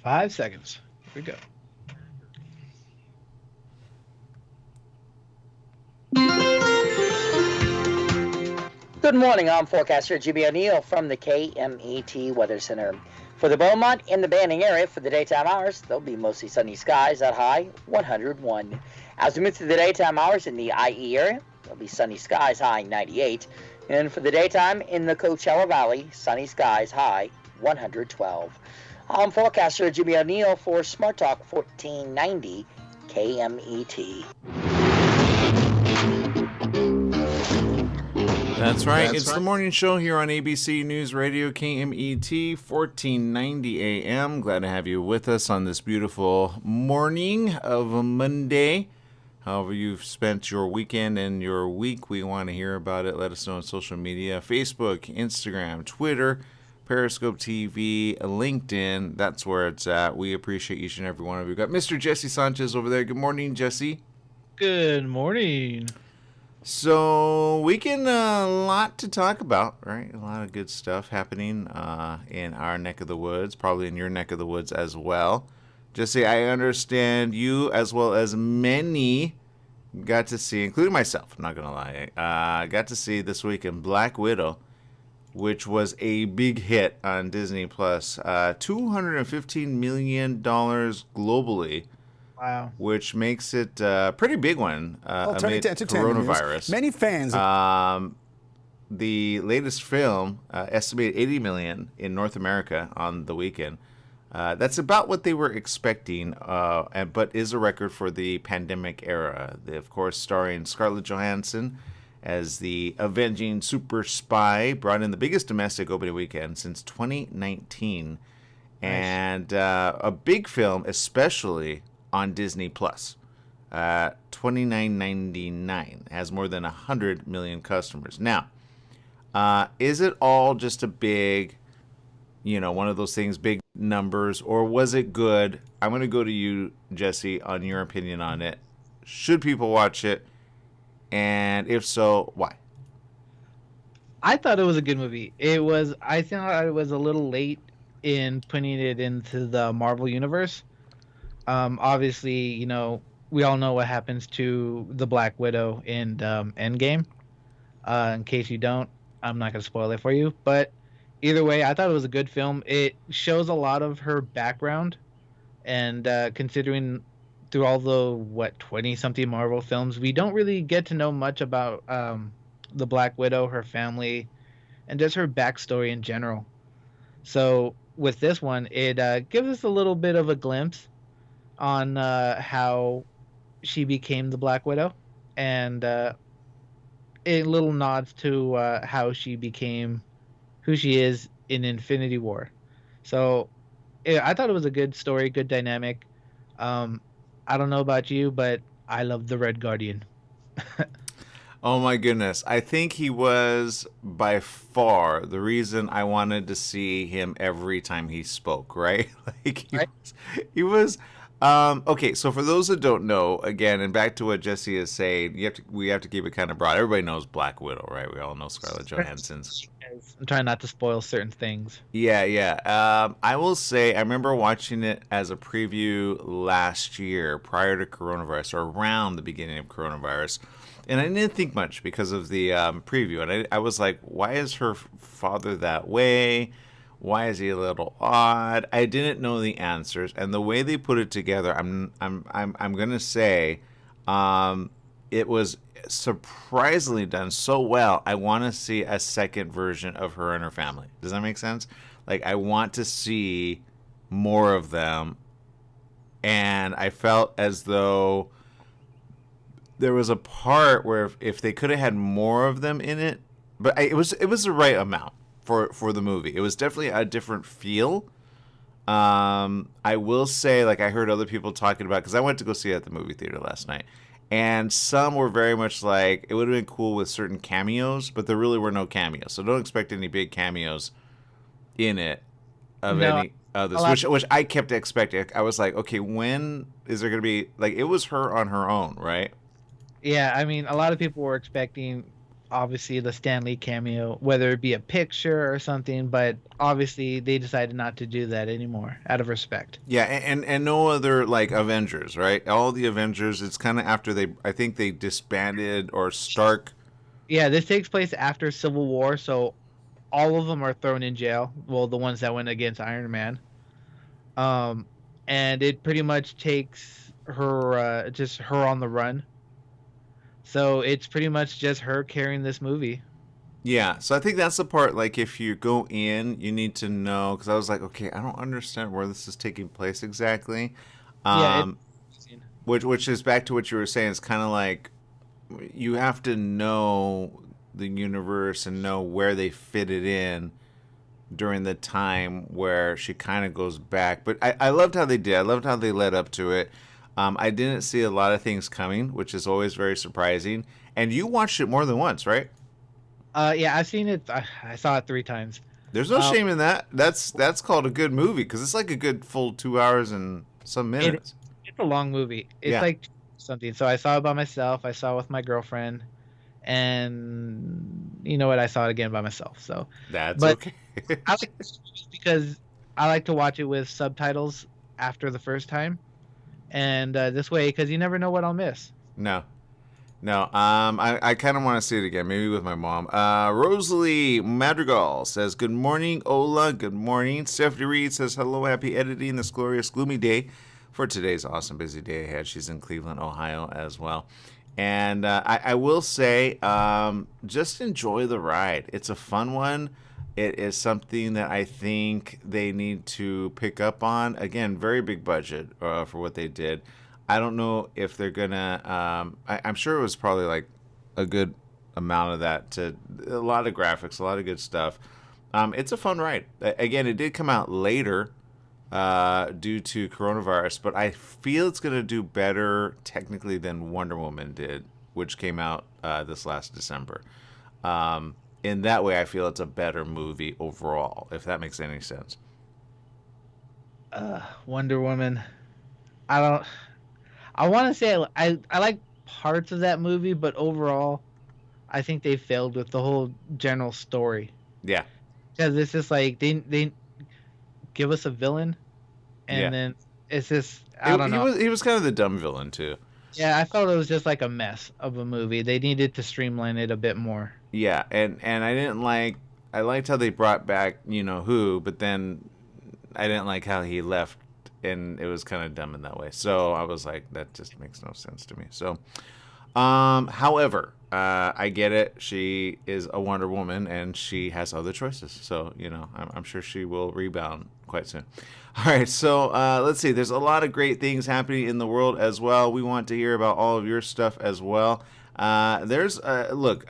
5 seconds. Here we go. Good morning, I'm forecaster Jimmy O'Neill from the KMET Weather Center. For the Beaumont and the Banning area for the daytime hours, there'll be mostly sunny skies at high 101. As we move through the daytime hours in the IE area, there'll be sunny skies high 98. And for the daytime in the Coachella Valley, sunny skies high 112. I'm forecaster Jimmy O'Neill for Smart Talk 1490 KMET. That's right. It's the morning show here on ABC News Radio, KMET, 1490 AM. Glad to have you with us on this beautiful morning of a Monday. However you've spent your weekend and your week, we want to hear about it. Let us know on social media, Facebook, Instagram, Twitter, Periscope TV, LinkedIn. That's where it's at. We appreciate each and every one of you. We've got Mr. Jesse Sanchez over there. Good morning, Jesse. Good morning. So, weekend, a lot to talk about, right? A lot of good stuff happening in our neck of the woods, probably in your neck of the woods as well. Jesse, I understand you, as well as many, got to see, including myself, I'm not going to lie, got to see this weekend Black Widow, which was a big hit on Disney+. $215 million globally. Wow. Which makes it a pretty big one amid coronavirus. Many fans. The latest film estimated $80 million in North America on the weekend. That's about what they were expecting, but is a record for the pandemic era. Of course, starring Scarlett Johansson as the avenging super spy, brought in the biggest domestic opening weekend since 2019. Nice. And a big film, especially on Disney Plus. $29.99 has more than 100 million customers. Now, is it all just a big, one of those things, big numbers, or was it good? I'm going to go to you, Jesse, on your opinion on it. Should people watch it? And if so, why? I thought it was a good movie. I thought it was a little late in putting it into the Marvel Universe. Obviously, we all know what happens to the Black Widow in Endgame. In case you don't, I'm not going to spoil it for you. But either way, I thought it was a good film. It shows a lot of her background. And considering through all the, 20-something Marvel films, we don't really get to know much about the Black Widow, her family, and just her backstory in general. So with this one, it gives us a little bit of a glimpse on how she became the Black Widow, and a little nods to how she became who she is in Infinity War. So I thought it was a good story, good dynamic. I don't know about you, but I love the Red Guardian. Oh my goodness. I think he was by far the reason I wanted to see him every time he spoke, right? He was okay, so for those that don't know, again, and back to what Jesse is saying, we have to keep it kind of broad. Everybody knows Black Widow, right? We all know Scarlett Johansson's. I'm trying not to spoil certain things. Yeah. I will say I remember watching it as a preview last year prior to coronavirus, or around the beginning of coronavirus. And I didn't think much because of the preview. And I was like, why is her father that way? Why is he a little odd? I didn't know the answers, and the way they put it together, I'm gonna say, it was surprisingly done so well. I want to see a second version of her and her family. Does that make sense? Like, I want to see more of them, and I felt as though there was a part where if they could have had more of them in it, but it was the right amount for the movie. It was definitely a different feel. I will say, like, I heard other people talking about, because I went to go see it at the movie theater last night, and some were very much like, it would have been cool with certain cameos, but there really were no cameos. So don't expect any big cameos in it of any others, which I kept expecting. I was like, okay, when is there going to be, like, it was her on her own, right? Yeah, I mean, a lot of people were expecting obviously the Stan Lee cameo, whether it be a picture or something, but obviously they decided not to do that anymore out of respect. Yeah, and no other like Avengers, right? All the Avengers, it's kind of after they, I think they disbanded or Stark. Yeah, this takes place after Civil War, so all of them are thrown in jail. Well, the ones that went against Iron Man. Um, and it pretty much takes her just her on the run. So it's pretty much just her carrying this movie. Yeah, so I think that's the part. Like, if you go in, you need to know because I was like, okay, I don't understand where this is taking place exactly. Yeah, it's Um, which is back to what you were saying. It's kind of like you have to know the universe and know where they fit it in during the time where she kind of goes back. But I loved how they did. I loved how they led up to it. I didn't see a lot of things coming, which is always very surprising. And you watched it more than once, right? yeah, I've seen it. I saw it 3 times. There's no Um, shame in that. That's called a good movie because it's like a good full 2 hours and some it minutes. it's a long movie. It's Yeah, like something. So I saw it by myself. I saw it with my girlfriend, and you know what? I saw it again by myself. So, that's but okay. I like this movie because I like to watch it with subtitles after the first time, and this way, because you never know what I'll miss. No, no. I kind of want to see it again, maybe with my mom. Rosalie Madrigal says, "Good morning, Ola. Good morning." Stephanie Reed says, "Hello, happy editing this glorious gloomy day for today's awesome busy day ahead." She's in Cleveland, Ohio, as well. And I will say, just enjoy the ride. It's a fun one. It is something that I think they need to pick up on. Again, very big budget for what they did. I don't know if they're gonna. I'm sure it was probably like a good amount of that to a lot of graphics, a lot of good stuff. It's a fun ride. Again, it did come out later due to coronavirus, but I feel it's gonna do better technically than Wonder Woman did, which came out this last December. In that way, I feel it's a better movie overall, if that makes any sense. Wonder Woman. I don't. I want to say I like parts of that movie, but overall, I think they failed with the whole general story. Yeah, Because it's just like they give us a villain, yeah. and then it's just I don't know. He was kind of the dumb villain too. Yeah, I felt it was just like a mess of a movie. They needed to streamline it a bit more. Yeah, and I didn't like. I liked how they brought back you know who, but then I didn't like how he left, and it was kind of dumb in that way. So I was like, that just makes no sense to me. So, however, I get it. She is a Wonder Woman, and she has other choices. So you know, I'm sure she will rebound quite soon. All right, so let's see. There's a lot of great things happening in the world as well. We want to hear about all of your stuff as well. There's look,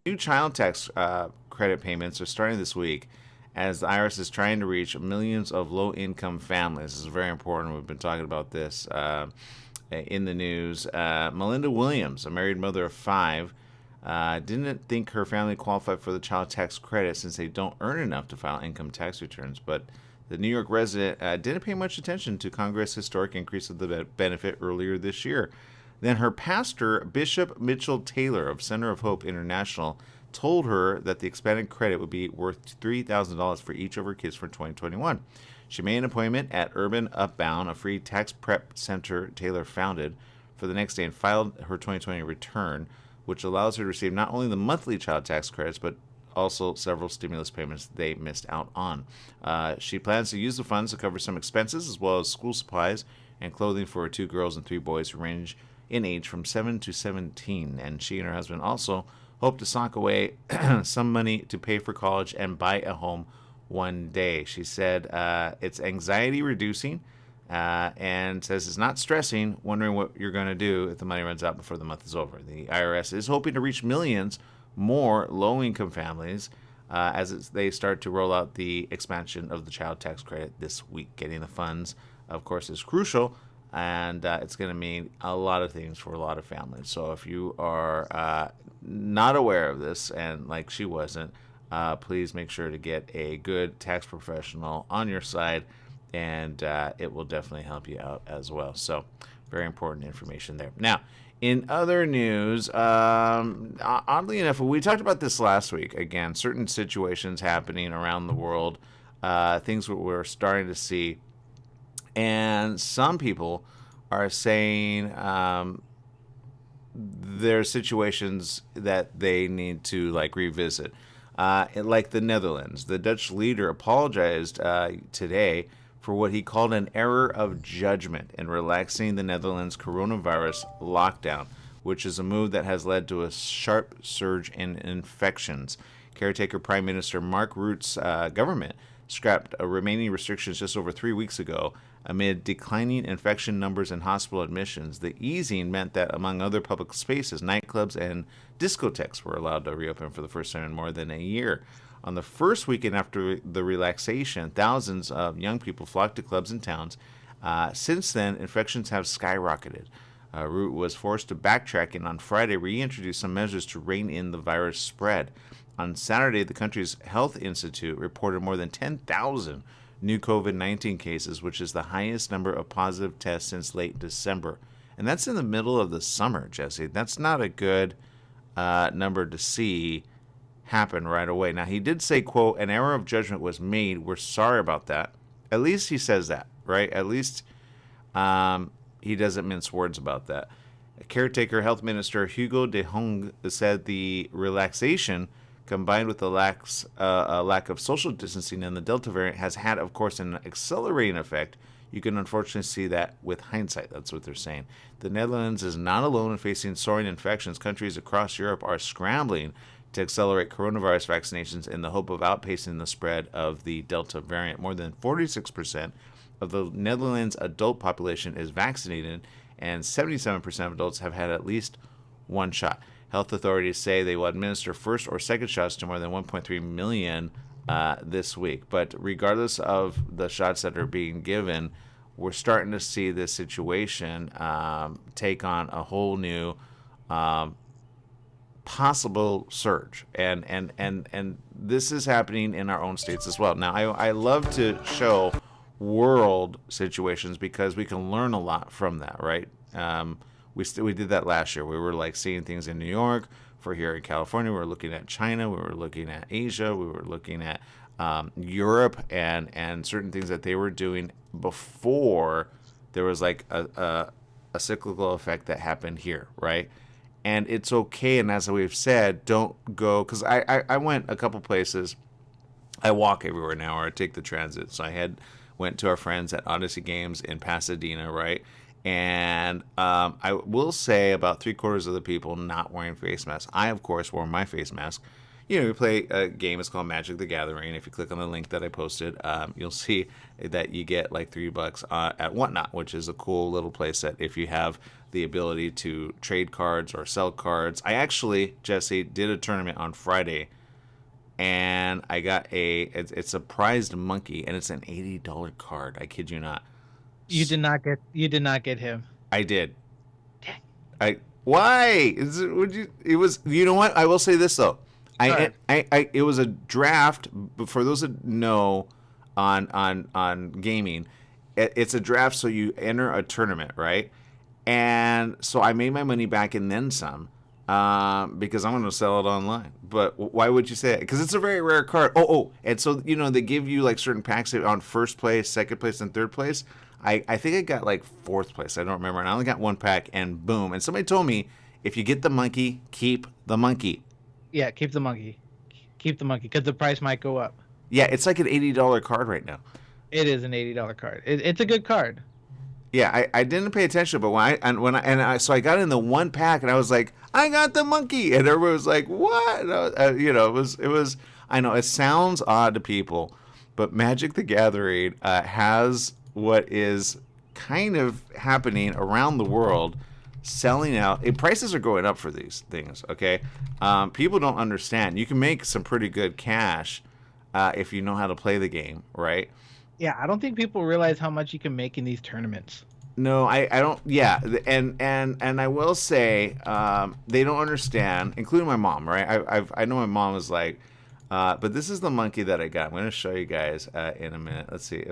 new child tax credit payments are starting this week as the IRS is trying to reach millions of low-income families. This is very important. We've been talking about this in the news. Melinda Williams, a married mother of 5, didn't think her family qualified for the child tax credit since they don't earn enough to file income tax returns. But the New York resident didn't pay much attention to Congress' historic increase of the benefit earlier this year. Then her pastor, Bishop Mitchell Taylor of Center of Hope International, told her that the expanded credit would be worth $3,000 for each of her kids for 2021. She made an appointment at Urban Upbound, a free tax prep center Taylor founded, for the next day and filed her 2020 return, which allows her to receive not only the monthly child tax credits, but also several stimulus payments they missed out on. She plans to use the funds to cover some expenses as well as school supplies and clothing for her 2 girls and 3 boys who range in age from 7 to 17. And she and her husband also hope to sock away some money to pay for college and buy a home one day. She said it's anxiety reducing and says it's not stressing, wondering what you're going to do if the money runs out before the month is over. The IRS is hoping to reach millions more low-income families as they start to roll out the expansion of the child tax credit this week. Getting the funds, of course, is crucial, and it's going to mean a lot of things for a lot of families. So if you are not aware of this, and like she wasn't, please make sure to get a good tax professional on your side, and it will definitely help you out as well. So very important information there. Now, In other news, oddly enough, we talked about this last week. Again, certain situations happening around the world, things that we're starting to see, and some people are saying there are situations that they need to like revisit. Like the Netherlands, the Dutch leader apologized today for what he called an error of judgment in relaxing the Netherlands' coronavirus lockdown, which is a move that has led to a sharp surge in infections. Caretaker Prime Minister Mark Rutte's government scrapped remaining restrictions just over 3 weeks ago amid declining infection numbers and hospital admissions. The easing meant that, among other public spaces, nightclubs and discotheques were allowed to reopen for the first time in more than a year. On the first weekend after the relaxation, thousands of young people flocked to clubs and towns. Since then, infections have skyrocketed. Rutte was forced to backtrack and on Friday reintroduced some measures to rein in the virus spread. On Saturday, the country's health institute reported more than 10,000 new COVID-19 cases, which is the highest number of positive tests since late December. And that's in the middle of the summer, Jesse. That's not a good number to see happen right away. Now, he did say, quote, an error of judgment was made. We're sorry about that. At least he says that, right? At least he doesn't mince words about that. Caretaker Health Minister Hugo de Jong said the relaxation combined with the lack of social distancing in the Delta variant has had, of course, an accelerating effect. You can unfortunately see that with hindsight. That's what they're saying. The Netherlands is not alone in facing soaring infections. Countries across Europe are scrambling to accelerate coronavirus vaccinations in the hope of outpacing the spread of the Delta variant. More than 46% of the Netherlands adult population is vaccinated, and 77% of adults have had at least one shot. Health authorities say they will administer first or second shots to more than 1.3 million this week. But regardless of the shots that are being given, we're starting to see this situation take on a whole new possible surge. And this is happening in our own states as well. Now, I love to show world situations because we can learn a lot from that, right? We did that last year. We were like seeing things in New York. For here in California, we were looking at China. We were looking at Asia. We were looking at Europe and certain things that they were doing before there was like a cyclical effect that happened here, right? And it's okay. And as we've said, don't go, because I went a couple places. I walk everywhere now, or I take the transit. So I went to our friends at Odyssey Games in Pasadena, right? And I will say about 3/4 of the people not wearing face masks. I, of course, wore my face mask. You know, we play a game. It's called Magic the Gathering. If you click on the link that I posted, you'll see that you get like $3 at Whatnot, which is a cool little place that if you have the ability to trade cards or sell cards. I actually, Jesse, did a tournament on Friday, and I got it's a prized monkey, and it's an $80 card. I kid you not. You did not get him. I did. Why? It was, you know what? I will say this though. It was a draft. But for those that know on gaming, it's a draft. So you enter a tournament, right? And so I made my money back and then some, because I'm going to sell it online. But why would you say that? Because it's a very rare card. And so, you know, they give you like certain packs on first place, second place, and third place. I think I got like fourth place. I don't remember. And I only got one pack, and boom. And somebody told me, if you get the monkey, keep the monkey. Yeah, keep the monkey. Keep the monkey, because the price might go up. Yeah, it's like an $80 card right now. It is an $80 card. It's a good card. Yeah, I didn't pay attention, but so I got in the one pack, and I was like, I got the monkey, and everybody was like, what? It was. I know it sounds odd to people, but Magic the Gathering has what is kind of happening around the world, selling out. Prices are going up for these things. Okay, people don't understand. You can make some pretty good cash if you know how to play the game, right? Yeah, I don't think people realize how much you can make in these tournaments. No, I don't. Yeah, and I will say they don't understand, including my mom. Right? I know my mom was like, but this is the monkey that I got. I'm going to show you guys in a minute. Let's see.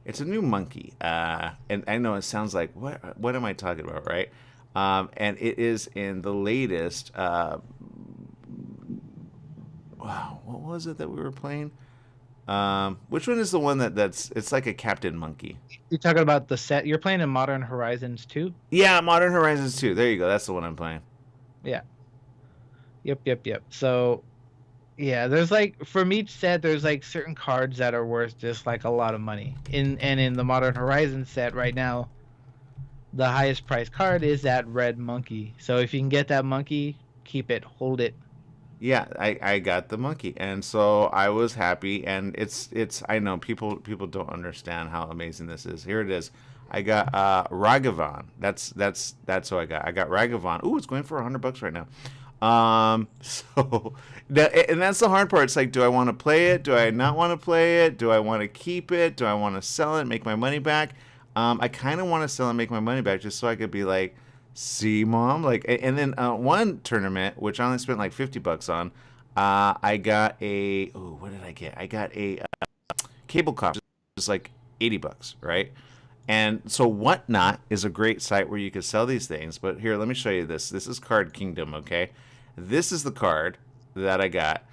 It's a new monkey, and I know it sounds like what am I talking about, right? And it is in the latest. Wow, what was it that we were playing? Which one is the one that's it's like a Captain Monkey? You're talking about the set. You're playing in Modern Horizons 2? Yeah, Modern Horizons 2. There you go. That's the one I'm playing. Yeah. Yep. So, yeah, there's like from each set, there's like certain cards that are worth just like a lot of money. In the Modern Horizons set right now, the highest price card is that red monkey. So if you can get that monkey, keep it, hold it. Yeah, I got the monkey, and so I was happy. And I know people don't understand how amazing this is. Here it is. I got Ragavan. That's who I got. I got Ragavan. Ooh, it's going for $100 right now. So and that's the hard part. It's like, do I want to play it? Do I not want to play it? Do I want to keep it? Do I want to sell it, make my money back? I kind of want to sell and make my money back just so I could be like, see, mom, like, and then one tournament which I only spent like $50 on. I got a what did I get? I got a cable copter, just like $80, right? And so Whatnot is a great site where you can sell these things. But here, let me show you this. This is Card Kingdom, okay? This is the card that I got,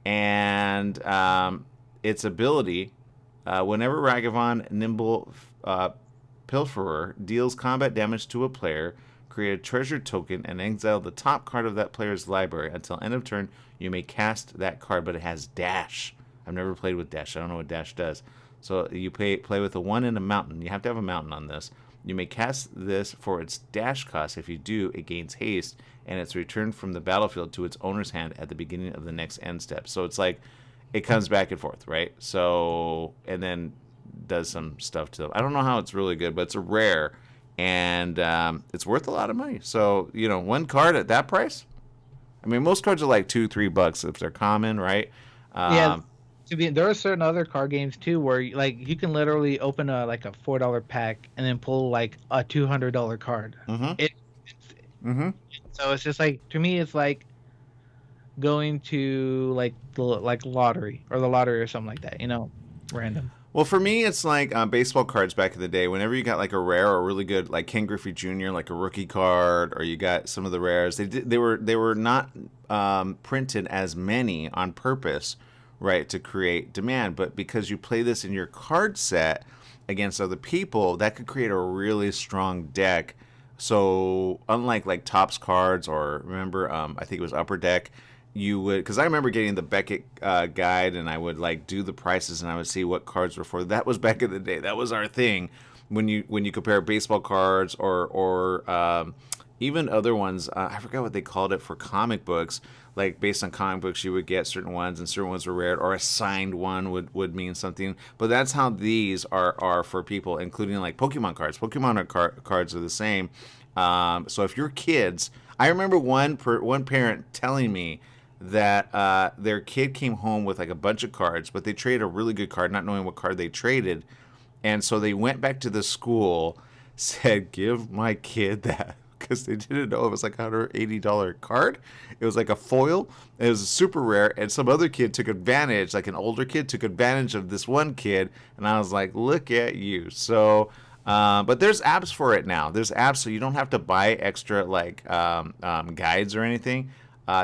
and its ability: whenever Ragavan Nimble Pilferer deals combat damage to a player, create a treasure token and exile the top card of that player's library. Until end of turn, you may cast that card, but it has dash. I've never played with dash. I don't know what dash does. So you play with a 1 and a mountain. You have to have a mountain on this. You may cast this for its dash cost. If you do, it gains haste, and it's returned from the battlefield to its owner's hand at the beginning of the next end step. So it's like it comes back and forth, right? So, and then does some stuff to them. I don't know how it's really good, but it's a rare, and it's worth a lot of money. So, one card at that price? I mean, most cards are like $2-3 if they're common, right? Yeah. There are certain other card games too where you can literally open a $4 pack and then pull like a $200 card. Mm-hmm. So it's just like, to me, it's like going to the lottery or something like that, random. Well, for me, it's like baseball cards back in the day. Whenever you got like a rare or really good, like Ken Griffey Jr., like a rookie card, or you got some of the rares, they were not printed as many on purpose, right, to create demand. But because you play this in your card set against other people, that could create a really strong deck. So unlike like Topps cards, or remember, I think it was Upper Deck, you would, because I remember getting the Beckett guide, and I would like do the prices, and I would see what cards were for. That was back in the day. That was our thing. When you compare baseball cards or even other ones, I forgot what they called it for comic books. Like based on comic books, you would get certain ones, and certain ones were rare, or a signed one would mean something. But that's how these are for people, including like Pokemon cards. Pokemon cards are the same. So if your kids, I remember one parent telling me that their kid came home with like a bunch of cards, but they traded a really good card, not knowing what card they traded. And so they went back to the school, said, "Give my kid that," because they didn't know it was like a $180 card. It was like a foil. It was super rare. And some other kid took advantage, like an older kid took advantage of this one kid. And I was like, look at you. So, but there's apps for it now. There's apps, so you don't have to buy extra like guides or anything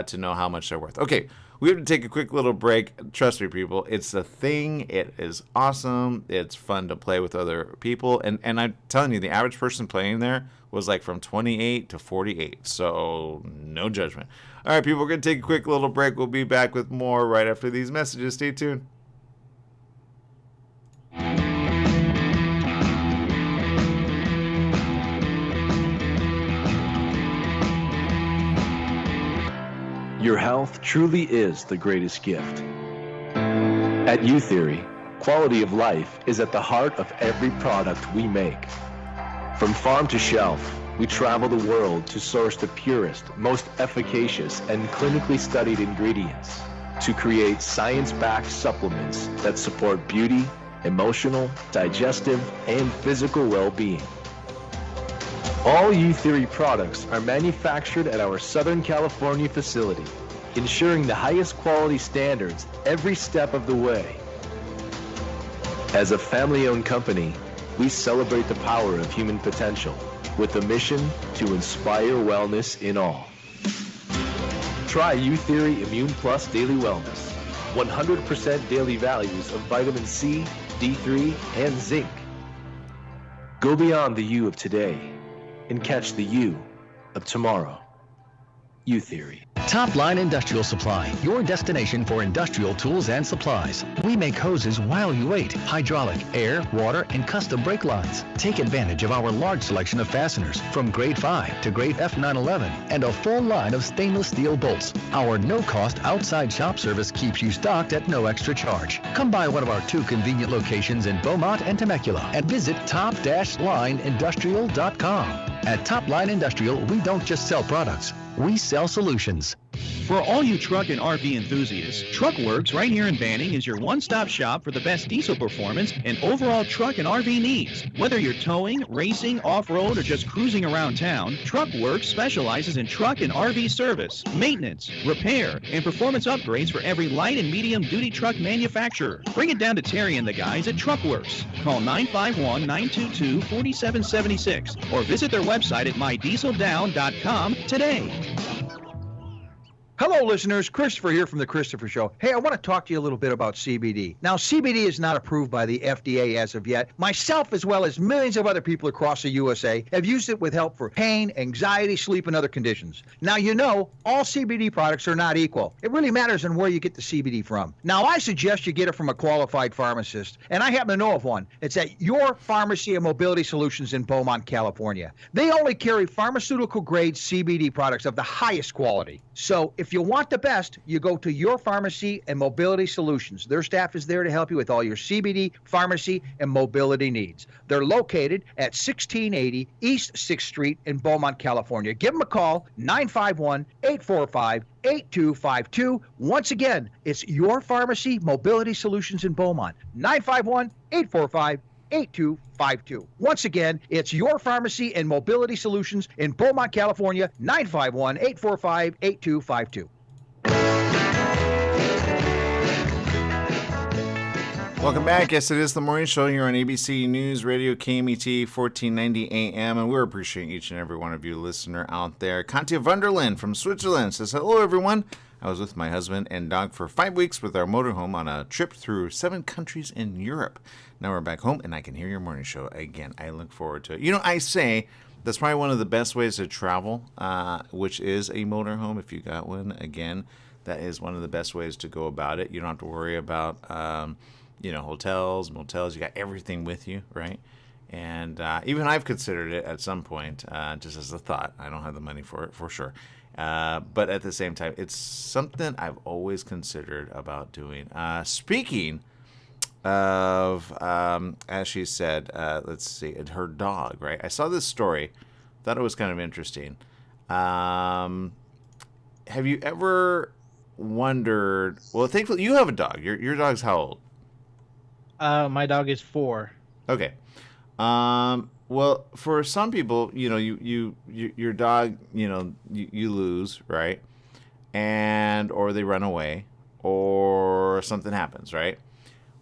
to know how much they're worth. Okay, we have to take a quick little break. Trust me, people, it's a thing. It is awesome. It's fun to play with other people. And I'm telling you, the average person playing there was like from 28 to 48. So no judgment. All right, people, we're going to take a quick little break. We'll be back with more right after these messages. Stay tuned. Your health truly is the greatest gift. At U-Theory, quality of life is at the heart of every product we make. From farm to shelf, we travel the world to source the purest, most efficacious, and clinically studied ingredients to create science-backed supplements that support beauty, emotional, digestive, and physical well-being. All U-Theory products are manufactured at our Southern California facility, ensuring the highest quality standards every step of the way. As a family-owned company, we celebrate the power of human potential with a mission to inspire wellness in all. Try U-Theory Immune Plus Daily Wellness. 100% daily values of vitamin C, D3, and zinc. Go beyond the you of today and catch the you of tomorrow. U-Theory. Top Line Industrial Supply, your destination for industrial tools and supplies. We make hoses while you wait, hydraulic, air, water, and custom brake lines. Take advantage of our large selection of fasteners from grade 5 to grade F911 and a full line of stainless steel bolts. Our no-cost outside shop service keeps you stocked at no extra charge. Come by one of our 2 convenient locations in Beaumont and Temecula and visit top-lineindustrial.com. At Top Line Industrial, we don't just sell products, we sell solutions. For all you truck and RV enthusiasts, Truckworks right here in Banning is your one-stop shop for the best diesel performance and overall truck and RV needs. Whether you're towing, racing, off-road, or just cruising around town, Truckworks specializes in truck and RV service, maintenance, repair, and performance upgrades for every light and medium-duty truck manufacturer. Bring it down to Terry and the guys at Truckworks. Call 951-922-4776 or visit their website at mydieseldown.com today. Hello, listeners. Christopher here from The Christopher Show. Hey, I want to talk to you a little bit about CBD. Now, CBD is not approved by the FDA as of yet. Myself, as well as millions of other people across the USA, have used it with help for pain, anxiety, sleep, and other conditions. Now, you know, all CBD products are not equal. It really matters on where you get the CBD from. Now, I suggest you get it from a qualified pharmacist, and I happen to know of one. It's at Your Pharmacy and Mobility Solutions in Beaumont, California. They only carry pharmaceutical-grade CBD products of the highest quality. So, if you want the best, you go to Your Pharmacy and Mobility Solutions. Their staff is there to help you with all your CBD, pharmacy, and mobility needs. They're located at 1680 East 6th Street in Beaumont, California. Give them a call, 951-845-8252. Once again, it's Your Pharmacy, Mobility Solutions in Beaumont, 951-845-8252. Once again, it's Your Pharmacy and Mobility Solutions in Beaumont, California, 951-845-8252. Welcome back. Yes, it is the morning show here on ABC News Radio KMET 1490 AM, and we appreciate each and every one of you listener out there. Katja Wunderland from Switzerland says, hello, everyone. I was with my husband and dog for 5 weeks with our motorhome on a trip through 7 countries in Europe. Now we're back home, and I can hear your morning show again. I look forward to it. You know, I say that's probably one of the best ways to travel, which is a motorhome. If you got one, again, that is one of the best ways to go about it. You don't have to worry about hotels, motels. You got everything with you, right? And even I've considered it at some point, just as a thought. I don't have the money for it, for sure. But at the same time, it's something I've always considered about doing. Speaking of, as she said, let's see, her dog, right? I saw this story. Thought it was kind of interesting. Have you ever wondered, well, thankfully, you have a dog. Your dog's how old? My dog is 4. Okay. Well, for some people, your dog, you lose, right? Or they run away, or something happens, right?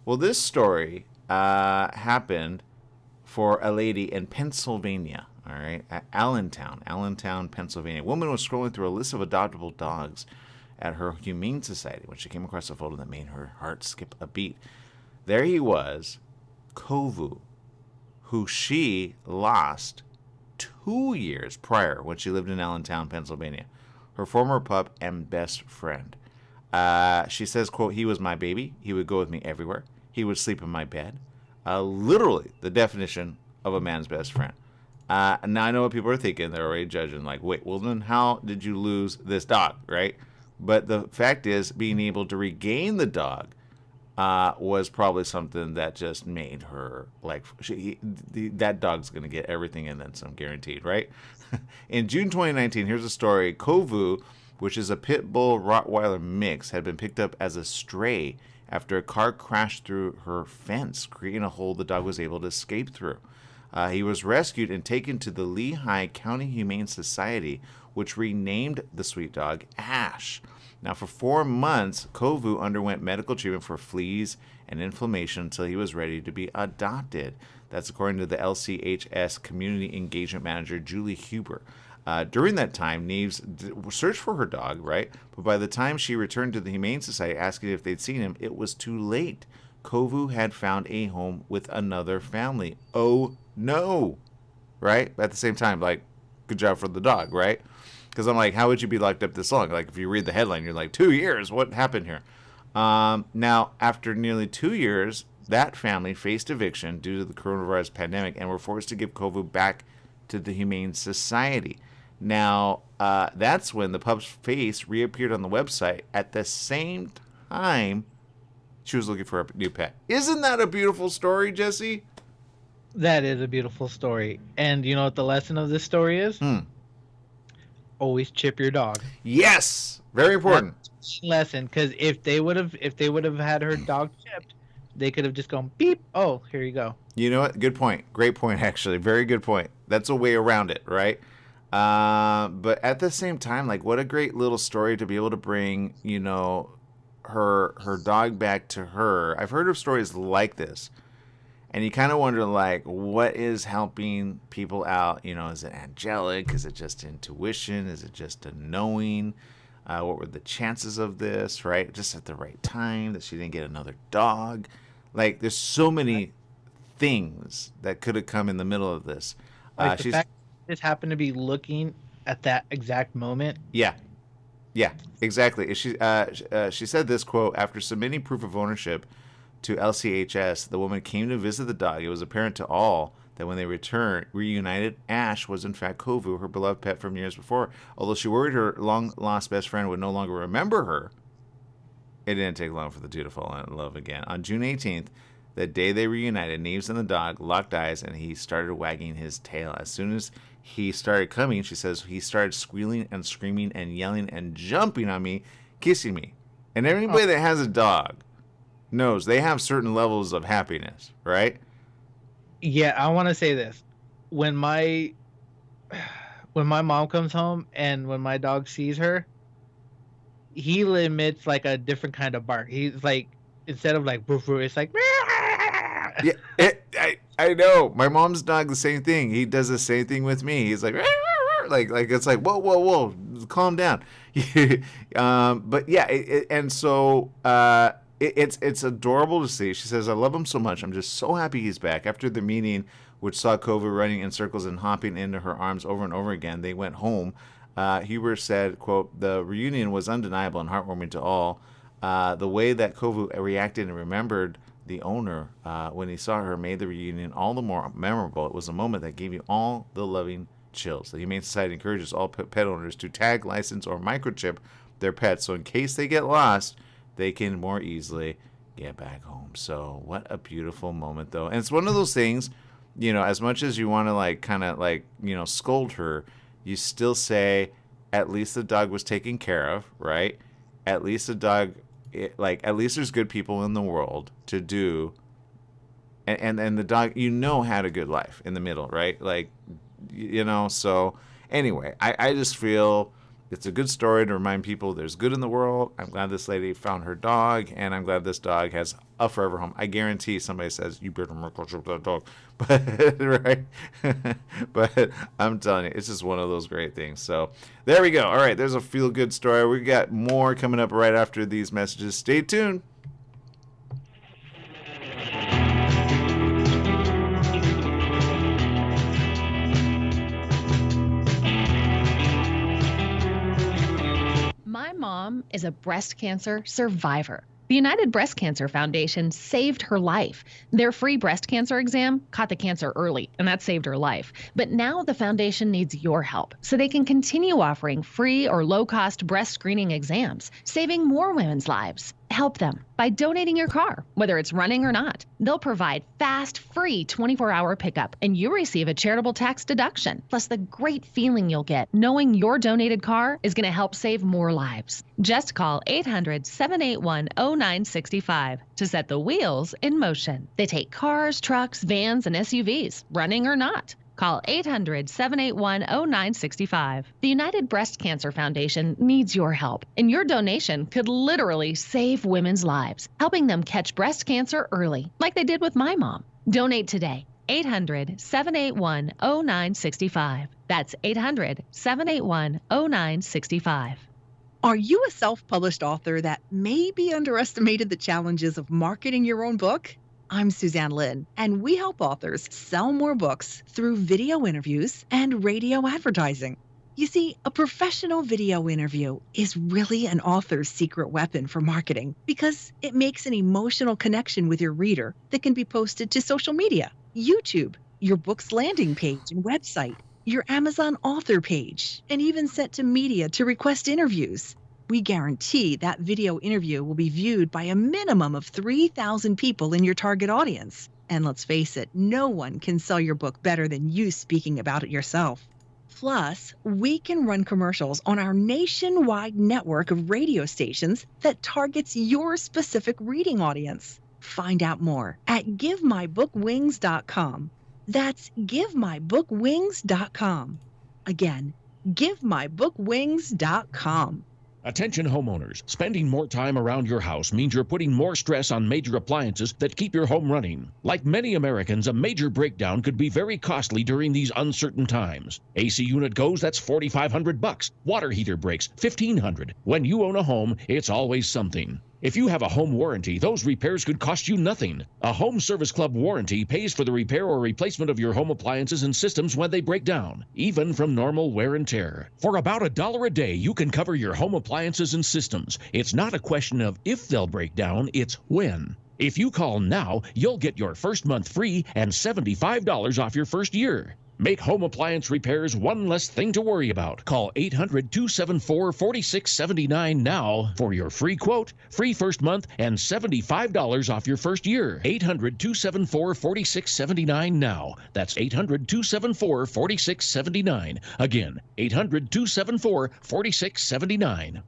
Well, this story happened for a lady in Pennsylvania, all right, at Allentown, Pennsylvania. A woman was scrolling through a list of adoptable dogs at her Humane Society when she came across a photo that made her heart skip a beat. There he was, Kovu, who she lost 2 years prior when she lived in Allentown, Pennsylvania. Her former pup and best friend. She says, quote, he was my baby. He would go with me everywhere. He would sleep in my bed. Literally the definition of a man's best friend. Now I know what people are thinking. They're already judging, like, wait, well then how did you lose this dog, right? But the fact is, being able to regain the dog was probably something that just made her like, that dog's going to get everything and then some, guaranteed, right? In June 2019, here's a story. Kovu, which is a pit bull Rottweiler mix, had been picked up as a stray after a car crashed through her fence, creating a hole the dog was able to escape through. He was rescued and taken to the Lehigh County Humane Society, which renamed the sweet dog Ash. Now, for 4 months, Kovu underwent medical treatment for fleas and inflammation until he was ready to be adopted. That's according to the LCHS Community Engagement Manager, Julie Huber. During that time, Neves searched for her dog, right? But by the time she returned to the Humane Society asking if they'd seen him, it was too late. Kovu had found a home with another family. Oh, no. Right? At the same time, like, good job for the dog, right? Because I'm like, how would you be locked up this long? Like, if you read the headline, you're like, 2 years? What happened here? Now, after nearly 2 years, that family faced eviction due to the coronavirus pandemic and were forced to give Kovu back to the Humane Society. Now, that's when the pup's face reappeared on the website at the same time she was looking for a new pet. Isn't that a beautiful story, Jesse? That is a beautiful story. And you know what the lesson of this story is? Always chip your dog. Yes, very important. Lesson, because if they would have had her dog chipped, they could have just gone beep. Oh, here you go. You know what? Good point. Great point, actually. Very good point. That's a way around it, right? But at the same time, like, what a great little story to be able to bring, you know, her dog back to her. I've heard of stories like this, and you kind of wonder, like, what is helping people out? You know, is it angelic? Is it just intuition? Is it just a knowing? What were the chances of this, right? Just at the right time that she didn't get another dog. Like, there's so many things that could have come in the middle of this. Like the fact that just happened to be looking at that exact moment. Yeah, exactly. She said this, quote, after submitting proof of ownership to LCHS, the woman came to visit the dog. It was apparent to all that when they reunited, Ash was in fact Kovu, her beloved pet from years before. Although she worried her long-lost best friend would no longer remember her, it didn't take long for the two to fall in love again. On June 18th, the day they reunited, Neves and the dog locked eyes, and he started wagging his tail. As soon as he started coming, she says, he started squealing and screaming and yelling and jumping on me, kissing me. And everybody that has a dog knows they have certain levels of happiness, right? Yeah, I want to say this. When my mom comes home and when my dog sees her, he emits like a different kind of bark. He's like, instead of like woof woof, it's like yeah, I know. My mom's dog, the same thing. He does the same thing with me. He's like it's like whoa, calm down. But yeah, it's adorable to see. She says, I love him so much. I'm just so happy he's back. After the meeting, which saw Kovu running in circles and hopping into her arms over and over again, they went home. Huber said, quote, the reunion was undeniable and heartwarming to all. The way that Kovu reacted and remembered the owner when he saw her made the reunion all the more memorable. It was a moment that gave you all the loving chills. The Humane Society encourages all pet owners to tag, license, or microchip their pets, so in case they get lost, they can more easily get back home. So what a beautiful moment, though. And it's one of those things, you know, as much as you want to like kind of like, you know, scold her, you still say, at least the dog was taken care of, right? At least the dog, at least there's good people in the world to do. And the dog, you know, had a good life in the middle, right? Like, you know, so anyway, I just feel it's a good story to remind people there's good in the world. I'm glad this lady found her dog, and I'm glad this dog has a forever home. I guarantee somebody says, you better microchip that dog. But, right? But I'm telling you, it's just one of those great things. So there we go. All right, there's a feel-good story. We got more coming up right after these messages. Stay tuned. My mom is a breast cancer survivor. The United Breast Cancer Foundation saved her life. Their free breast cancer exam caught the cancer early, and that saved her life. But now the foundation needs your help so they can continue offering free or low-cost breast screening exams, saving more women's lives. Help them by donating your car, whether it's running or not. They'll provide fast, free 24-hour pickup, and you receive a charitable tax deduction, plus the great feeling you'll get knowing your donated car is going to help save more lives. Just call 800-781-0965 to set the wheels in motion. They take cars, trucks, vans, and SUVs, running or not. Call 800-781-0965. The United Breast Cancer Foundation needs your help, and your donation could literally save women's lives, helping them catch breast cancer early, like they did with my mom. Donate today. 800-781-0965. That's 800-781-0965. Are you a self-published author that maybe underestimated the challenges of marketing your own book? I'm Suzanne Lynn, and we help authors sell more books through video interviews and radio advertising. You see, a professional video interview is really an author's secret weapon for marketing because it makes an emotional connection with your reader that can be posted to social media, YouTube, your book's landing page and website, your Amazon author page, and even sent to media to request interviews. We guarantee that video interview will be viewed by a minimum of 3,000 people in your target audience. And let's face it, no one can sell your book better than you speaking about it yourself. Plus, we can run commercials on our nationwide network of radio stations that targets your specific reading audience. Find out more at GiveMyBookWings.com. That's GiveMyBookWings.com. Again, GiveMyBookWings.com. Attention homeowners, spending more time around your house means you're putting more stress on major appliances that keep your home running. Like many Americans, a major breakdown could be very costly during these uncertain times. AC unit goes, that's $4,500. Water heater breaks, $1,500. When you own a home, it's always something. If you have a home warranty, those repairs could cost you nothing. A Home Service Club warranty pays for the repair or replacement of your home appliances and systems when they break down, even from normal wear and tear. For about $1 a day, you can cover your home appliances and systems. It's not a question of if they'll break down, it's when. If you call now, you'll get your first month free and $75 off your first year. Make home appliance repairs one less thing to worry about. Call 800-274-4679 now for your free quote, free first month, and $75 off your first year. 800-274-4679 now. That's 800-274-4679. Again, 800-274-4679.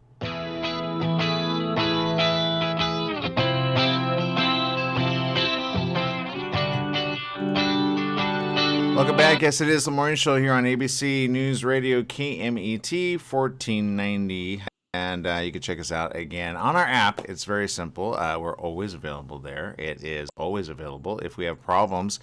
Welcome back. Yes, it is the morning show here on ABC News Radio KMET 1490. And you can check us out again on our app. It's very simple. We're always available there. It is always available. If we have problems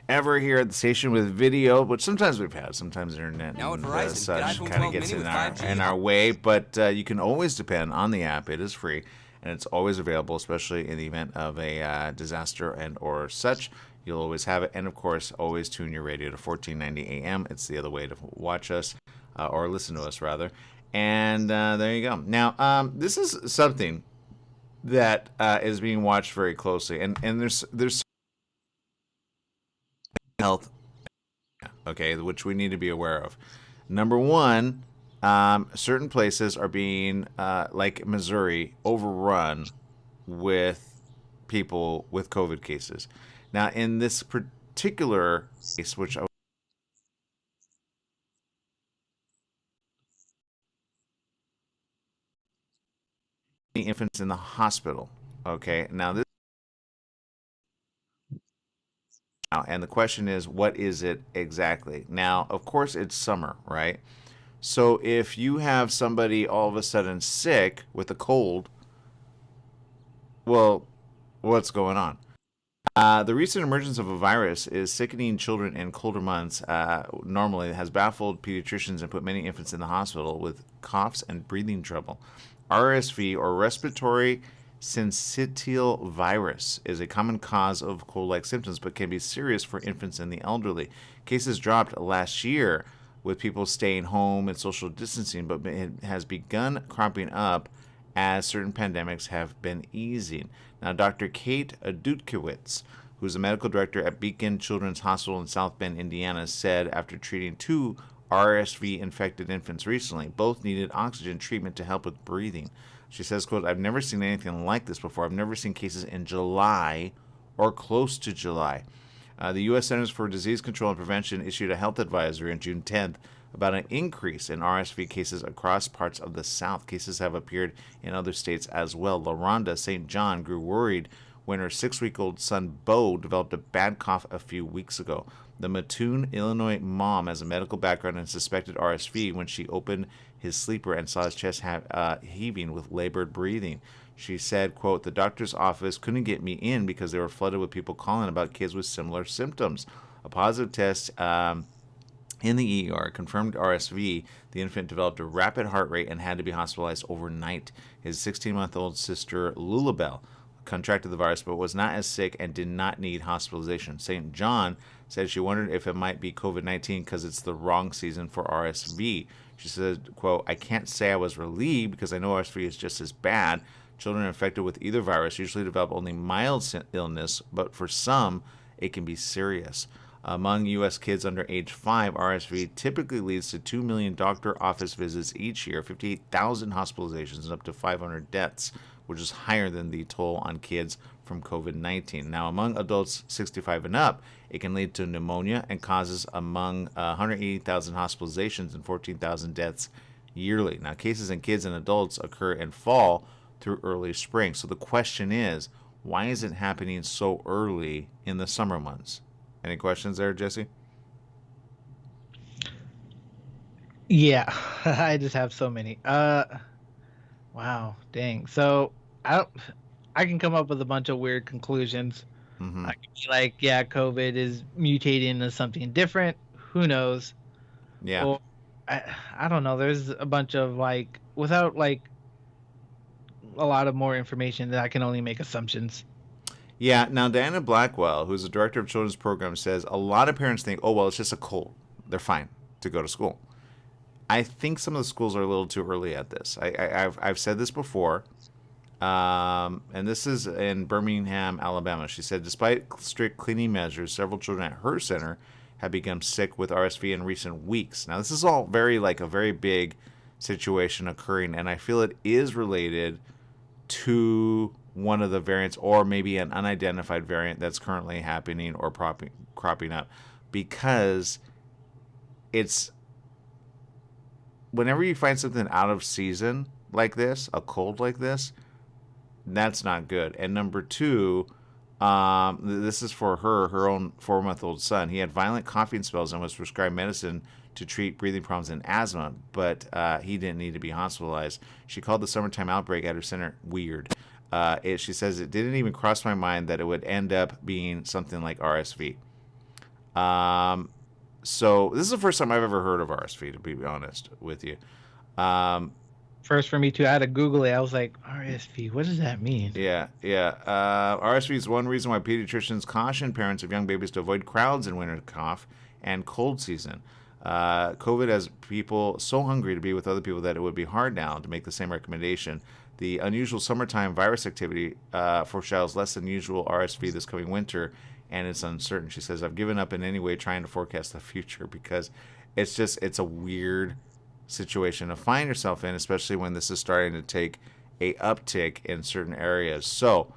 ever here at the station with video, which sometimes we've had, sometimes internet and such kind of gets in our way. But you can always depend on the app. It is free. And it's always available, especially in the event of a disaster and or such. You'll always have it. And, of course, always tune your radio to 1490 AM. It's the other way to watch us, or listen to us, rather. And there you go. Now, this is something that is being watched very closely. And there's health, okay, which we need to be aware of. Number one, certain places are being, like Missouri, overrun with people with COVID cases. Now, in this particular case, which I infants in the hospital, okay? Now, and the question is, what is it exactly? Now, of course, it's summer, right? So if you have somebody all of a sudden sick with a cold, well, what's going on? The recent emergence of a virus is sickening children in colder months. Normally, it has baffled pediatricians and put many infants in the hospital with coughs and breathing trouble. RSV, or respiratory syncytial virus, is a common cause of cold-like symptoms, but can be serious for infants and the elderly. Cases dropped last year with people staying home and social distancing, but it has begun cropping up as certain pandemics have been easing. Now, Dr. Kate Dudkiewicz, who's the medical director at Beacon Children's Hospital in South Bend, Indiana, said after treating 2 RSV-infected infants recently, both needed oxygen treatment to help with breathing. She says, quote, I've never seen anything like this before. I've never seen cases in July or close to July. The U.S. Centers for Disease Control and Prevention issued a health advisory on June 10th about an increase in RSV cases across parts of the South. Cases have appeared in other states as well. LaRonda St. John grew worried when her 6-week-old son, Bo, developed a bad cough a few weeks ago. The Mattoon, Illinois mom has a medical background and suspected RSV when she opened his sleeper and saw his chest heaving with labored breathing. She said, quote, the doctor's office couldn't get me in because they were flooded with people calling about kids with similar symptoms. A positive test in the ER confirmed RSV. The infant developed a rapid heart rate and had to be hospitalized overnight. His 16-month-old sister, Lulabelle, contracted the virus but was not as sick and did not need hospitalization. St. John said she wondered if it might be COVID-19 because it's the wrong season for RSV. She said, quote, I can't say I was relieved because I know RSV is just as bad. Children infected with either virus usually develop only mild illness, but for some, it can be serious. Among U.S. kids under age 5, RSV typically leads to 2 million doctor office visits each year, 58,000 hospitalizations, and up to 500 deaths, which is higher than the toll on kids from COVID-19. Now, among adults 65 and up, it can lead to pneumonia and causes among 180,000 hospitalizations and 14,000 deaths yearly. Now, cases in kids and adults occur in fall through early spring. So the question is, why is it happening so early in the summer months? Any questions there, Jesse? Yeah, I just have so many. Wow, dang. So I can come up with a bunch of weird conclusions. Mm-hmm. I can be like, yeah, COVID is mutating into something different. Who knows? Yeah. Or, I don't know. There's a bunch of like, without like a lot of more information, that I can only make assumptions. Yeah. Now, Diana Blackwell, who's the director of children's programs, says a lot of parents think, oh, well, it's just a cold. They're fine to go to school. I think some of the schools are a little too early at this. I've said this before, and this is in Birmingham, Alabama. She said, despite strict cleaning measures, several children at her center have become sick with RSV in recent weeks. Now, this is all a very big situation occurring, and I feel it is related to one of the variants, or maybe an unidentified variant that's currently happening or cropping up, because it's whenever you find something out of season like this, a cold like this, that's not good. And number two, this is for her own 4-month-old son. He had violent coughing spells and was prescribed medicine to treat breathing problems and asthma, but he didn't need to be hospitalized. She called the summertime outbreak at her center weird. She says, it didn't even cross my mind that it would end up being something like RSV. So this is the first time I've ever heard of RSV, to be honest with you. First for me too, I had to Google it. I was like, RSV, what does that mean? Yeah. RSV is one reason why pediatricians caution parents of young babies to avoid crowds in winter cough and cold season. COVID has people so hungry to be with other people that it would be hard now to make the same recommendation. The unusual summertime virus activity foreshadows less than usual RSV this coming winter, and it's uncertain. She says, I've given up in any way trying to forecast the future because it's a weird situation to find yourself in, especially when this is starting to take a uptick in certain areas. So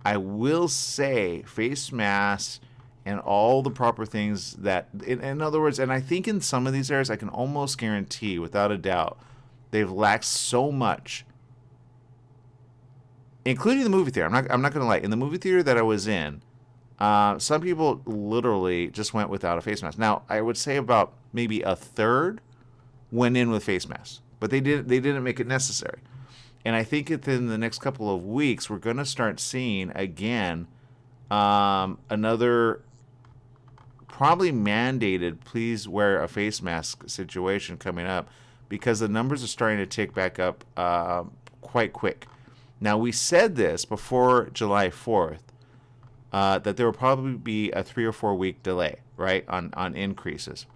I will say face masks and all the proper things that, in other words, and I think in some of these areas, I can almost guarantee, without a doubt, they've lacked so much, including the movie theater. I'm not going to lie. In the movie theater that I was in, some people literally just went without a face mask. Now, I would say about maybe a third went in with face masks, but they didn't make it necessary. And I think within the next couple of weeks, we're going to start seeing again another probably mandated please wear a face mask situation coming up, because the numbers are starting to tick back up quite quick. Now, we said this before July 4th, that there will probably be a 3 or 4 week delay, right, on increases.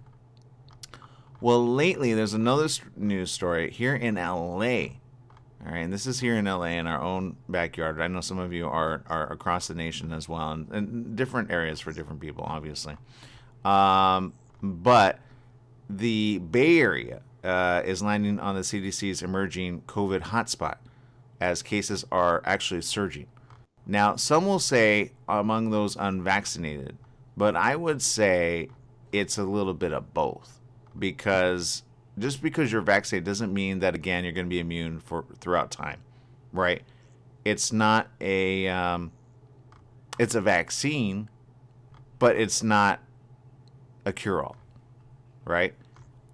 Well, lately, there's another news story here in LA. All right, and this is here in LA in our own backyard. I know some of you are across the nation as well, and different areas for different people, obviously. But the Bay Area is landing on the CDC's emerging COVID hotspot, as cases are actually surging. Now, some will say among those unvaccinated, but I would say it's a little bit of both, because just because you're vaccinated doesn't mean that, again, you're going to be immune throughout time, right? It's not it's a vaccine, but it's not a cure-all, right?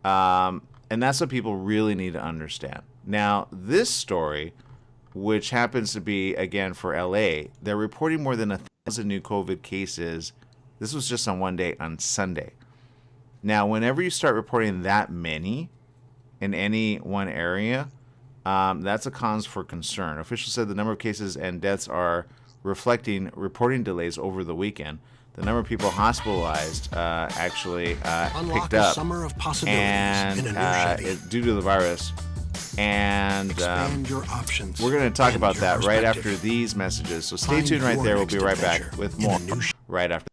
And that's what people really need to understand. Now, this story, which happens to be, again, for LA, they're reporting more than 1,000 new COVID cases. This was just on one day, on Sunday. Now, whenever you start reporting that many in any one area, that's a cause for concern. Officials said the number of cases and deaths are reflecting reporting delays over the weekend. The number of people hospitalized actually picked up, and due to the virus. And your options. We're going to talk about that right after these messages. So stay tuned right there. We'll be right back with more right after.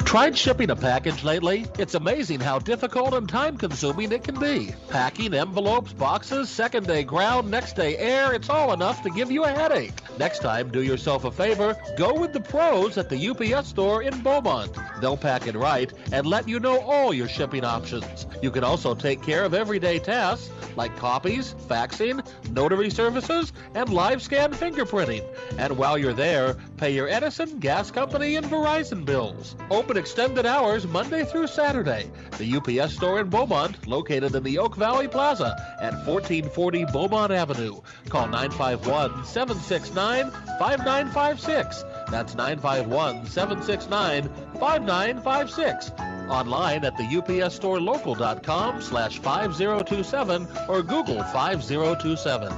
Tried shipping a package lately? It's amazing how difficult and time-consuming it can be. Packing envelopes, boxes, second-day ground, next-day air, it's all enough to give you a headache. Next time, do yourself a favor, go with the pros at the UPS store in Beaumont. They'll pack it right and let you know all your shipping options. You can also take care of everyday tasks like copies, faxing, notary services, and live scan fingerprinting. And while you're there, pay your Edison, gas company, and Verizon bills. Open extended hours Monday through Saturday. The UPS store in Beaumont, located in the Oak Valley Plaza at 1440 Beaumont Avenue. Call 951-769-5956. That's 951-769-5956. Online at the upsstorelocal.com/5027 or Google 5027.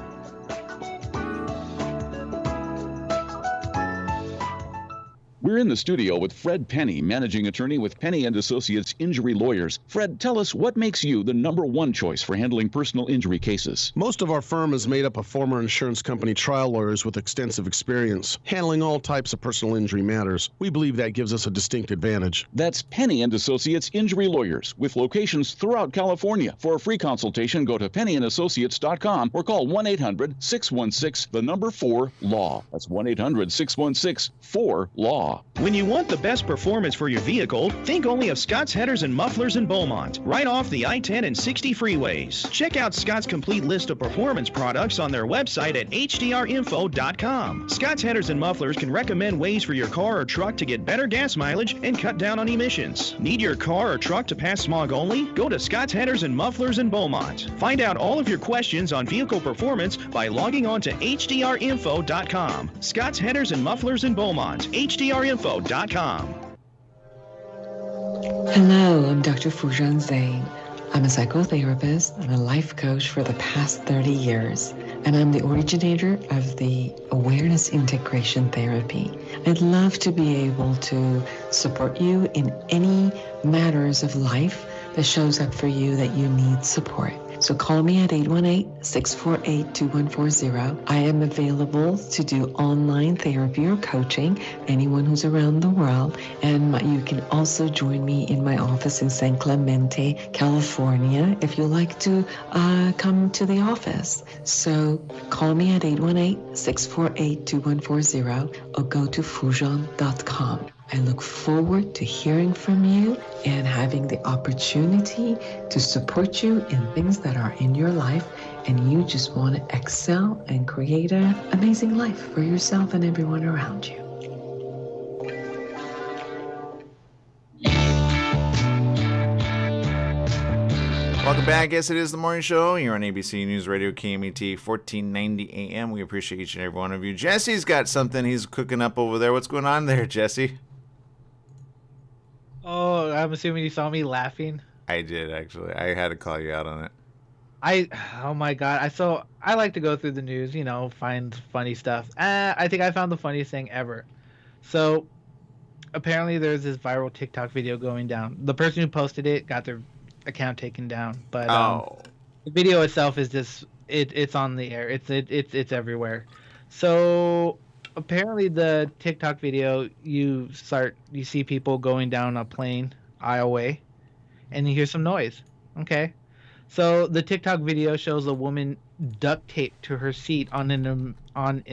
We're in the studio with Fred Penny, managing attorney with Penny & Associates Injury Lawyers. Fred, tell us what makes you the #1 choice for handling personal injury cases. Most of our firm is made up of former insurance company trial lawyers with extensive experience handling all types of personal injury matters. We believe that gives us a distinct advantage. That's Penny & Associates Injury Lawyers with locations throughout California. For a free consultation, go to pennyandassociates.com or call 1-800-616-4LAW. That's 1-800-616-4LAW. When you want the best performance for your vehicle, think only of Scott's Headers and Mufflers in Beaumont, right off the I-10 and 60 freeways. Check out Scott's complete list of performance products on their website at hdrinfo.com. Scott's Headers and Mufflers can recommend ways for your car or truck to get better gas mileage and cut down on emissions. Need your car or truck to pass smog only? Go to Scott's Headers and Mufflers in Beaumont. Find out all of your questions on vehicle performance by logging on to hdrinfo.com. Scott's Headers and Mufflers in Beaumont, hdrinfo.com. Hello, I'm Dr. Fujan Zain. I'm a psychotherapist and a life coach for the past 30 years, and I'm the originator of the Awareness Integration Therapy. I'd love to be able to support you in any matters of life that shows up for you that you need support. So call me at 818-648-2140. I am available to do online therapy or coaching, anyone who's around the world. And you can also join me in my office in San Clemente, California, if you like to come to the office. So call me at 818-648-2140 or go to fujon.com. I look forward to hearing from you and having the opportunity to support you in things that are in your life and you just want to excel and create an amazing life for yourself and everyone around you. Welcome back. Yes, it is the morning show. You're on ABC News Radio, KMET, 1490 AM. We appreciate each and every one of you. Jesse's got something he's cooking up over there. What's going on there, Jesse? Oh, I'm assuming you saw me laughing. I did, actually. I had to call you out on it. Oh my God. I like to go through the news, find funny stuff. I think I found the funniest thing ever. So apparently there's this viral TikTok video going down. The person who posted it got their account taken down, but the video itself is just it's on the air. It's everywhere. So apparently the TikTok video, you see people going down a plane aisleway, and you hear some noise. Okay, so the TikTok video shows a woman duct taped to her seat on an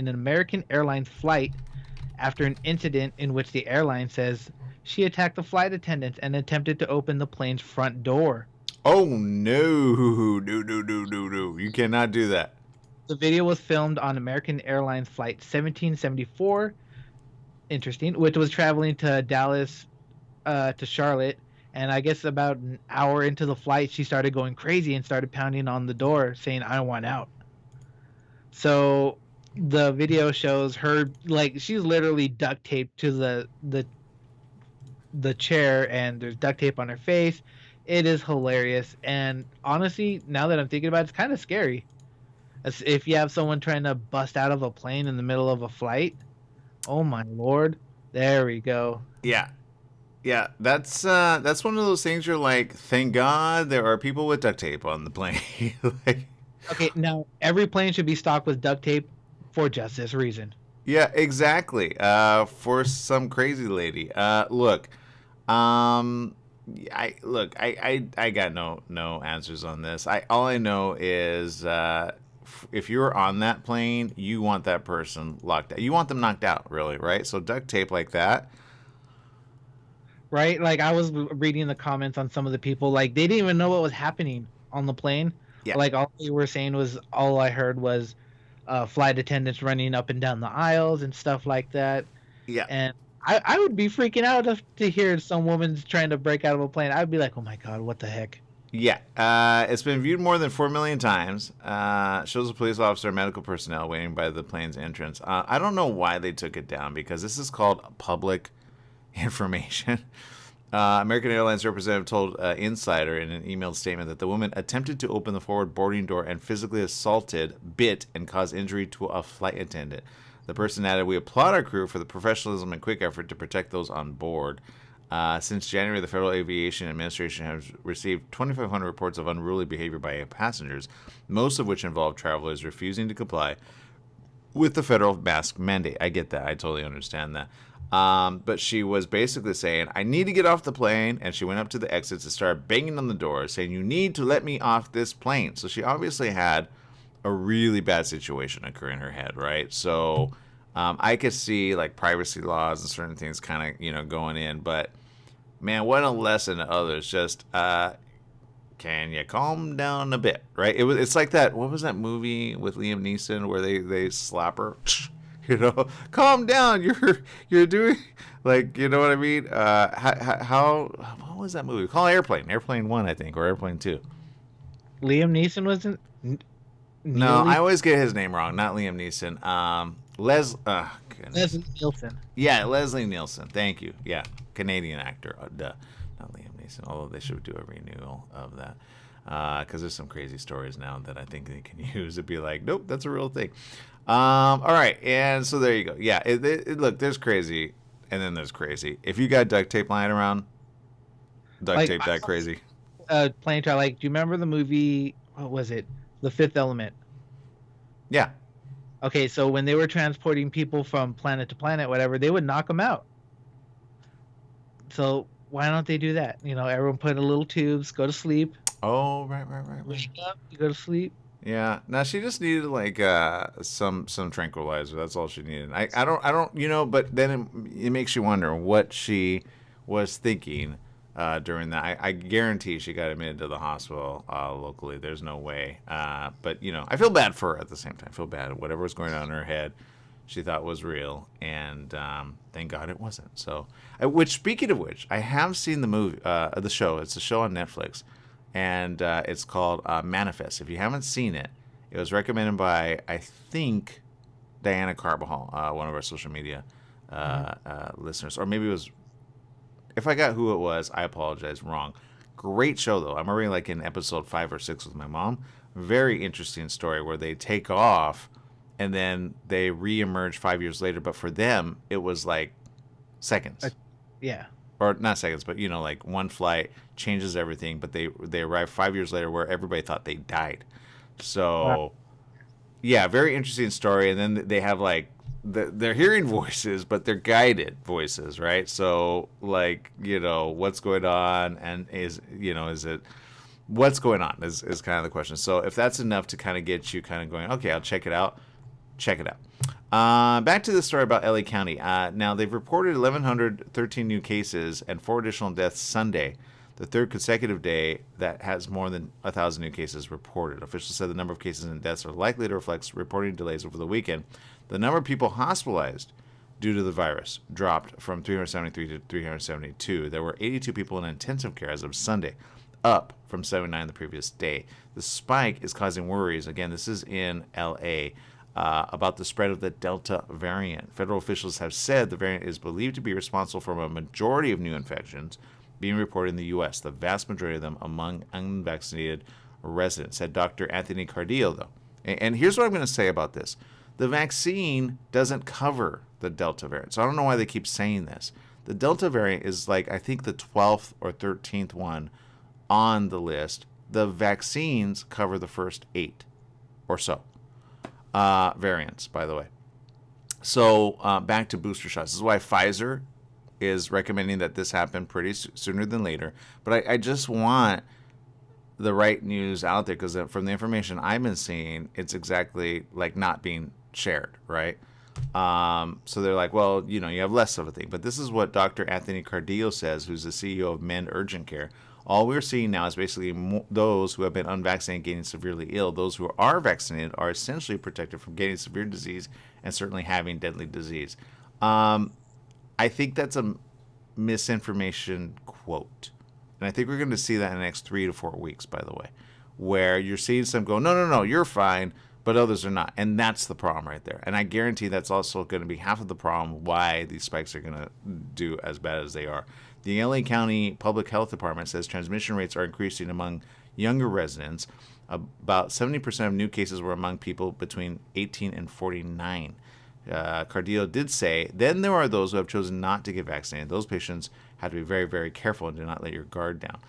American Airlines flight after an incident in which the airline says she attacked the flight attendants and attempted to open the plane's front door. Oh no, no! You cannot do that. The video was filmed on American Airlines flight 1774. Interesting, which was traveling to Dallas, to Charlotte, and I guess about an hour into the flight, she started going crazy and started pounding on the door, saying, "I want out." So the video shows her like she's literally duct taped to the chair, and there's duct tape on her face. It is hilarious, and honestly, now that I'm thinking about it, it's kind of scary. If you have someone trying to bust out of a plane in the middle of a flight, oh my lord! There we go. Yeah, that's one of those things you're like, thank God there are people with duct tape on the plane. Like, okay, now every plane should be stocked with duct tape for just this reason. Yeah, exactly. For some crazy lady. Look, I got no answers on this. All I know is if you're on that plane, you want that person locked out. You want them knocked out, really, right? So duct tape like that. Right? Like I was reading the comments on some of the people, like they didn't even know what was happening on the plane. Yeah. Like all they were saying was, all I heard was flight attendants running up and down the aisles and stuff like that. Yeah. And I would be freaking out to hear some woman's trying to break out of a plane. I'd be like, oh my God, what the heck? Yeah. It's been viewed more than 4 million times. Shows a police officer and medical personnel waiting by the plane's entrance. I don't know why they took it down, because this is called public information. American Airlines representative told Insider in an emailed statement that the woman attempted to open the forward boarding door and physically assaulted, bit, and caused injury to a flight attendant. The person added, "We applaud our crew for the professionalism and quick effort to protect those on board. Since January, the Federal Aviation Administration has received 2,500 reports of unruly behavior by passengers, most of which involve travelers refusing to comply with the federal mask mandate." I get that. I totally understand that. But she was basically saying, "I need to get off the plane," and she went up to the exits and started banging on the door, saying, "You need to let me off this plane." So she obviously had a really bad situation occur in her head, right? So I could see like privacy laws and certain things kind of going in, but man, what a lesson to others. Just can you calm down a bit, right? It's like that. What was that movie with Liam Neeson where they slap her? Calm down. You're doing, like, you know what I mean? What was that movie? Call Airplane 1, I think, or Airplane 2. Liam Neeson wasn't. No, I always get his name wrong. Not Liam Neeson. Leslie Nielsen. Yeah, Leslie Nielsen. Thank you. Yeah, Canadian actor. Not Liam Neeson. Although they should do a renewal of that, because there's some crazy stories now that I think they can use. It'd be like, nope, that's a real thing. All right, and so there you go. Yeah, look, there's crazy, and then there's crazy. If you got duct tape lying around, duct tape that crazy. Plane trial. Like, do you remember the movie? What was it? The Fifth Element. Yeah. Okay, so when they were transporting people from planet to planet, whatever, they would knock them out. So why don't they do that? Everyone put in little tubes, go to sleep. Oh, right. Wake up, you go to sleep. Yeah. Now she just needed like some tranquilizer. That's all she needed. I don't. But then it makes you wonder what she was thinking during that. I guarantee she got admitted to the hospital locally. There's no way. But I feel bad for her at the same time. I feel bad. Whatever was going on in her head, she thought was real, and thank God it wasn't. So, speaking of which, I have seen the movie, the show. It's a show on Netflix, and it's called Manifest. If you haven't seen it, it was recommended by, I think, Diana Carbajal, one of our social media listeners, or maybe it was. If I got who it was, I apologize. Wrong. Great show, though. I'm already like in episode 5 or 6 with my mom. Very interesting story where they take off and then they re-emerge 5 years later. But for them, it was like seconds. Yeah. Or not seconds, but like one flight changes everything. But they arrive 5 years later where everybody thought they died. So, yeah, very interesting story. And then they have like they're hearing voices, but they're guided voices, right? So, like, what's going on, and is it what's going on is kind of the question. So if that's enough to kind of get you kind of going, okay, I'll check it out. Check it out. Back to the story about LA County. Now, they've reported 1,113 new cases and 4 additional deaths Sunday, the third consecutive day that has more than 1,000 new cases reported. Officials said the number of cases and deaths are likely to reflect reporting delays over the weekend. The number of people hospitalized due to the virus dropped from 373 to 372. There were 82 people in intensive care as of Sunday, up from 79 the previous day. The spike is causing worries. Again, this is in LA. About the spread of the Delta variant. Federal officials have said the variant is believed to be responsible for a majority of new infections being reported in the U.S., the vast majority of them among unvaccinated residents, said Dr. Anthony Cardillo, though. And here's what I'm going to say about this. The vaccine doesn't cover the Delta variant, so I don't know why they keep saying this. The Delta variant is like, I think, the 12th or 13th one on the list. The vaccines cover the first 8 or so. Variants, by the way. So back to booster shots. This is why Pfizer is recommending that this happen pretty sooner than later. But I just want the right news out there, because from the information I've been seeing, it's exactly like not being shared, right? So they're like, well, you have less of a thing. But this is what Dr. Anthony Cardillo says, who's the CEO of Mend Urgent Care. All we're seeing now is basically those who have been unvaccinated getting severely ill. Those who are vaccinated are essentially protected from getting severe disease and certainly having deadly disease. I think that's a misinformation quote. And I think we're going to see that in the next 3 to 4 weeks, by the way, where you're seeing some go, no, you're fine, but others are not. And that's the problem right there. And I guarantee that's also going to be half of the problem why these spikes are going to do as bad as they are. The LA County Public Health Department says transmission rates are increasing among younger residents. About 70% of new cases were among people between 18 and 49. Cardillo did say, then there are those who have chosen not to get vaccinated. Those patients have to be very, very careful and do not let your guard down.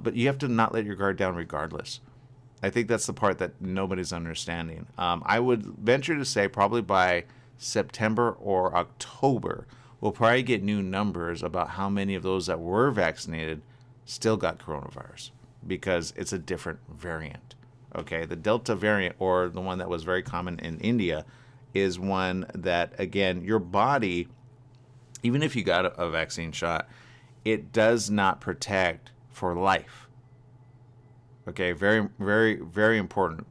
But you have to not let your guard down regardless. I think that's the part that nobody's understanding. I would venture to say probably by September or October, we'll probably get new numbers about how many of those that were vaccinated still got coronavirus, because it's a different variant. Okay, the Delta variant, or the one that was very common in India, is one that, again, your body, even if you got a vaccine shot, it does not protect for life. Okay, very, very, very important.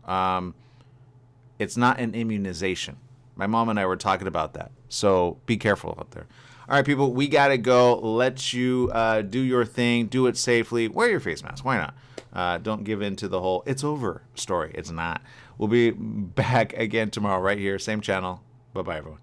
It's not an immunization. My mom and I were talking about that. So be careful out there. All right, people, we got to go. Let you do your thing. Do it safely. Wear your face mask. Why not? Don't give in to the whole "it's over" story. It's not. We'll be back again tomorrow right here. Same channel. Bye-bye, everyone.